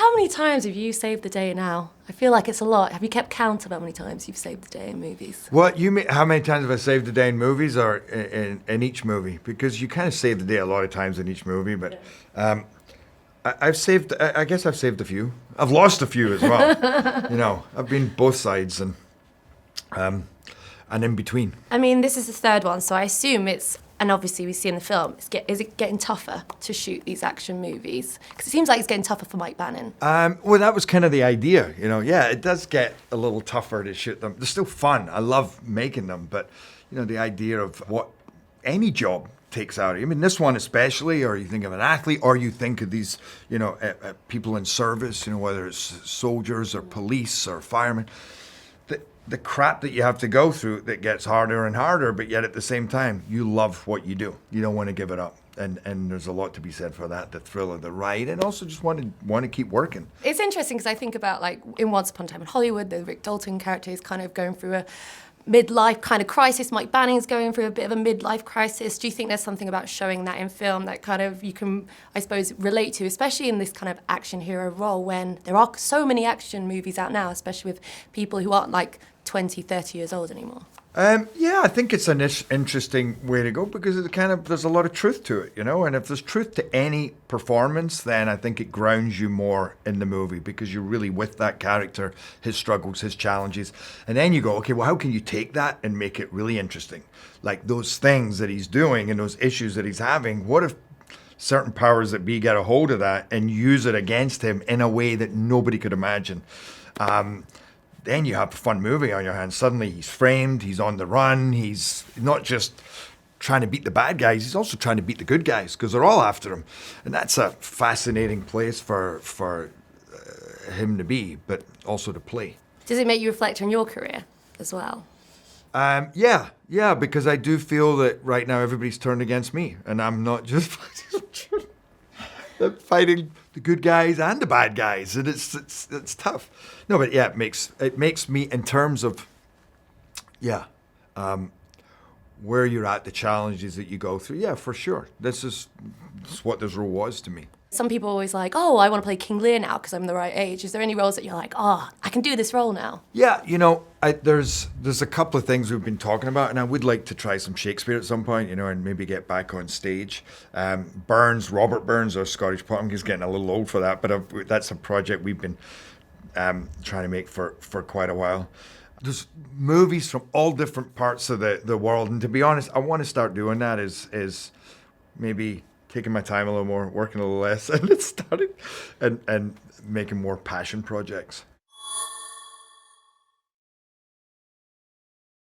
How many times have you saved the day now? I feel like it's a lot. Have you kept count of how many times you've saved the day in movies? What you mean? How many times have I saved the day in movies, or in each movie? Because you kind of save the day a lot of times in each movie, but I've saved. I guess I've saved a few. I've lost a few as well. I've been both sides and in between. I mean, this is the third one, so I assume it's, and obviously we see in the film, is it getting tougher to shoot these action movies? Because it seems like it's getting tougher for Mike Bannon. Well, that was kind of the idea. Yeah, it does get a little tougher to shoot them. They're still fun. I love making them, but the idea of what any job takes out of you. I mean, this one especially, or you think of an athlete, or you think of these, people in service, whether it's soldiers or police or firemen. The crap that you have to go through that gets harder and harder, but yet at the same time, you love what you do. You don't want to give it up. And there's a lot to be said for that, the thrill of the ride, and also just want to keep working. It's interesting because I think about, like, in Once Upon a Time in Hollywood, the Rick Dalton character is kind of going through a midlife kind of crisis. Mike Banning's going through a bit of a midlife crisis. Do you think there's something about showing that in film that kind of you can, I suppose, relate to, especially in this kind of action hero role when there are so many action movies out now, especially with people who aren't like 20, 30 years old anymore? Yeah, I think it's an interesting way to go because there's a lot of truth to it, and if there's truth to any performance, then I think it grounds you more in the movie because you're really with that character, his struggles, his challenges, and then you go, okay, well, how can you take that and make it really interesting? Like those things that he's doing and those issues that he's having, what if certain powers that be get a hold of that and use it against him in a way that nobody could imagine? Then you have a fun movie on your hands. Suddenly he's framed, he's on the run, he's not just trying to beat the bad guys, he's also trying to beat the good guys because they're all after him. And that's a fascinating place for him to be, but also to play. Does it make you reflect on your career as well? Yeah, because I do feel that right now everybody's turned against me and I'm not just fighting the good guys and the bad guys, and it's tough. No, but yeah, it makes me in terms of where you're at, the challenges that you go through. Yeah, for sure. This is what this role was to me. Some people are always like, oh, I want to play King Lear now because I'm the right age. Is there any roles that you're like, oh, I can do this role now? Yeah, there's a couple of things we've been talking about, and I would like to try some Shakespeare at some point, and maybe get back on stage. Robert Burns, our Scottish poet, he's getting a little old for that, but that's a project we've been trying to make for quite a while. There's movies from all different parts of the world, and to be honest, I want to start doing that is maybe taking my time a little more, working a little less, and making more passion projects.